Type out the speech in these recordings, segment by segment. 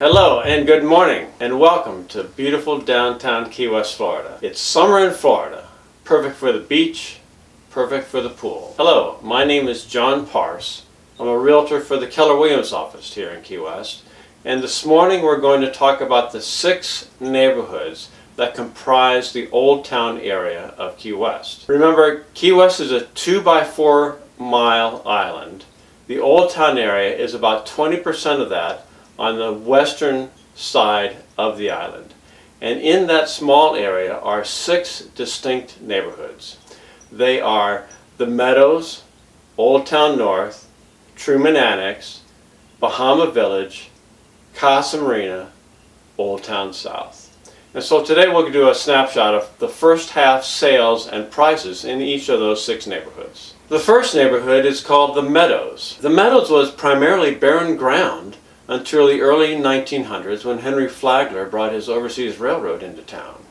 Hello and good morning and welcome to beautiful downtown Key West, Florida. It's summer in Florida, perfect for the beach, perfect for the pool. Hello, my name is John Parse. I'm a realtor for the Keller Williams office here in Key West, and this morning we're going to talk about the 6 neighborhoods that comprise the Old Town area of Key West. Remember, Key West is a 2-by-4 mile island. The Old Town area is about 20% of that on the western side of the island. And in that small area are 6 distinct neighborhoods. They are the Meadows, Old Town North, Truman Annex, Bahama Village, Casa Marina, Old Town South. And so today we'll do a snapshot of the first half sales and prices in each of those 6 neighborhoods. The first neighborhood is called the Meadows. The Meadows was primarily barren ground until the early 1900s when Henry Flagler brought his overseas railroad into town.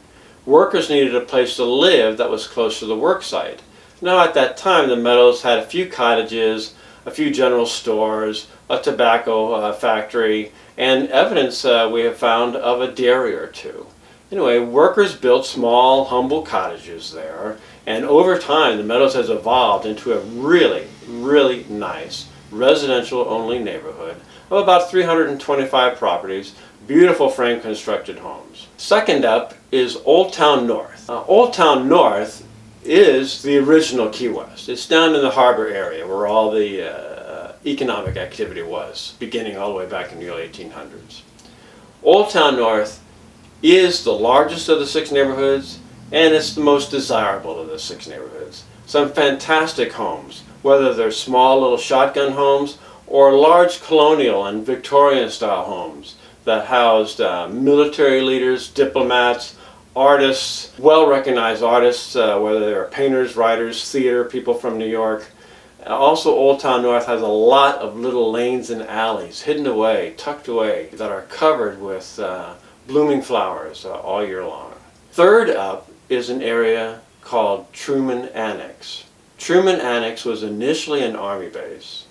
Workers needed a place to live that was close to the work site. Now at that time the Meadows had a few cottages, a few general stores, a tobacco factory, and evidence we have found of a dairy or two. Anyway, workers built small, humble cottages there, and over time the Meadows has evolved into a really nice residential-only neighborhood of about 325 properties, beautiful frame constructed homes. Second up is Old Town North. Old Town North is the original Key West. It's down in the harbor area where all the economic activity was, beginning all the way back in the early 1800s. Old Town North is the largest of the 6 neighborhoods, and it's the most desirable of the 6 neighborhoods. Some fantastic homes, whether they're small little shotgun homes or large colonial and Victorian style homes that housed military leaders, diplomats, artists, well-recognized artists, whether they're painters, writers, theater, people from New York. Also, Old Town North has a lot of little lanes and alleys hidden away, tucked away, that are covered with blooming flowers all year long. Third up is an area called Truman Annex. Truman Annex was initially an Army base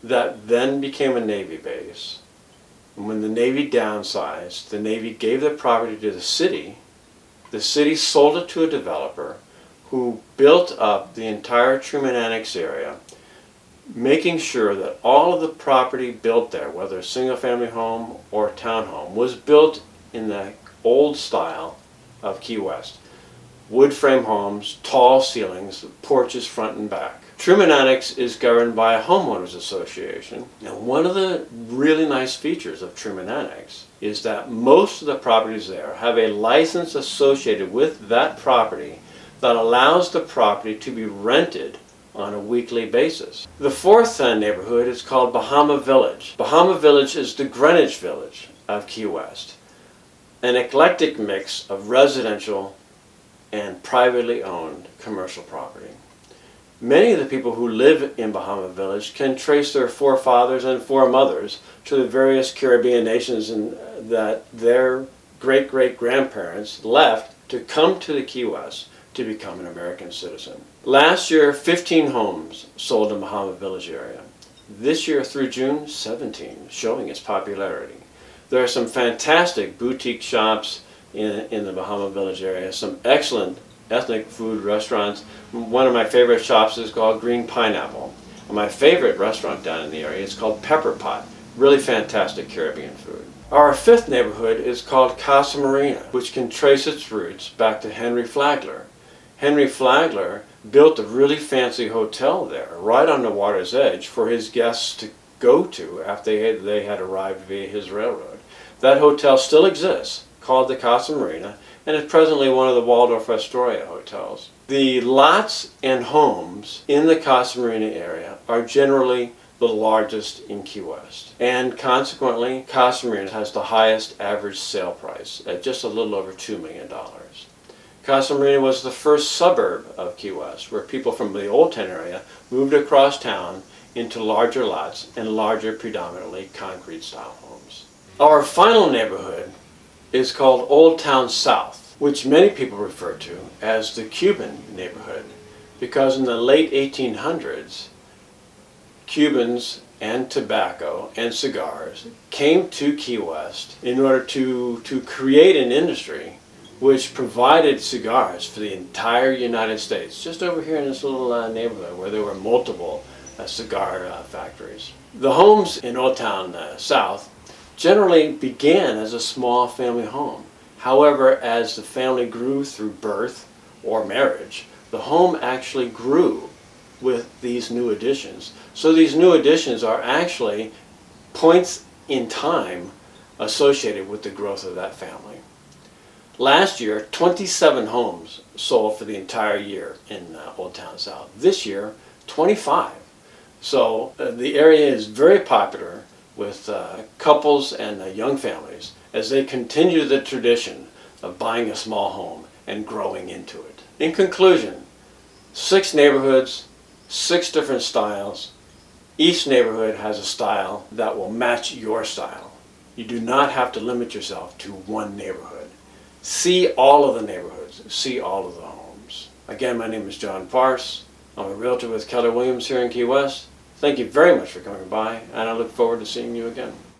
that then became a Navy base. And when the Navy downsized, the Navy gave the property to the city. The city sold it to a developer who built up the entire Truman Annex area, making sure that all of the property built there, whether a single-family home or townhome, was built in the old style of Key West. Wood frame homes, tall ceilings, porches front and back. Truman Annex is governed by a homeowners association. Now, one of the really nice features of Truman Annex is that most of the properties there have a license associated with that property that allows the property to be rented on a weekly basis. The fourth neighborhood is called Bahama Village. Bahama Village is the Greenwich Village of Key West, an eclectic mix of residential and privately owned commercial property. Many of the people who live in Bahama Village can trace their forefathers and foremothers to the various Caribbean nations that their great-great-grandparents left to come to the Key West to become an American citizen. Last year, 15 homes sold in the Bahama Village area. This year through June, 17, showing its popularity. There are some fantastic boutique shops in the Bahama Village area, some excellent ethnic food restaurants. One of my favorite shops is called Green Pineapple. And my favorite restaurant down in the area is called Pepper Pot. Really fantastic Caribbean food. Our fifth neighborhood is called Casa Marina, which can trace its roots back to Henry Flagler. Henry Flagler built a really fancy hotel there, right on the water's edge, for his guests to go to after they had arrived via his railroad. That hotel still exists, called the Casa Marina, and is presently one of the Waldorf Astoria hotels. The lots and homes in the Casa Marina area are generally the largest in Key West, and consequently Casa Marina has the highest average sale price at just a little over $2 million. Casa Marina was the first suburb of Key West, where people from the Old Town area moved across town into larger lots and larger, predominantly concrete style homes. Our final neighborhood is called Old Town South, which many people refer to as the Cuban neighborhood, because in the late 1800s, Cubans and tobacco and cigars came to Key West in order to create an industry which provided cigars for the entire United States, just over here in this little neighborhood where there were multiple cigar factories. The homes in Old Town South generally began as a small family home. However, as the family grew through birth or marriage, the home actually grew with these new additions. So these new additions are actually points in time associated with the growth of that family. Last year, 27 homes sold for the entire year in Old Town South. This year, 25. So the area is very popular with couples and young families as they continue the tradition of buying a small home and growing into it. In conclusion, 6 neighborhoods, 6 different styles. Each neighborhood has a style that will match your style. You do not have to limit yourself to one neighborhood. See all of the neighborhoods, see all of the homes. Again, my name is John Parse. I'm a realtor with Keller Williams here in Key West. Thank you very much for coming by, and I look forward to seeing you again.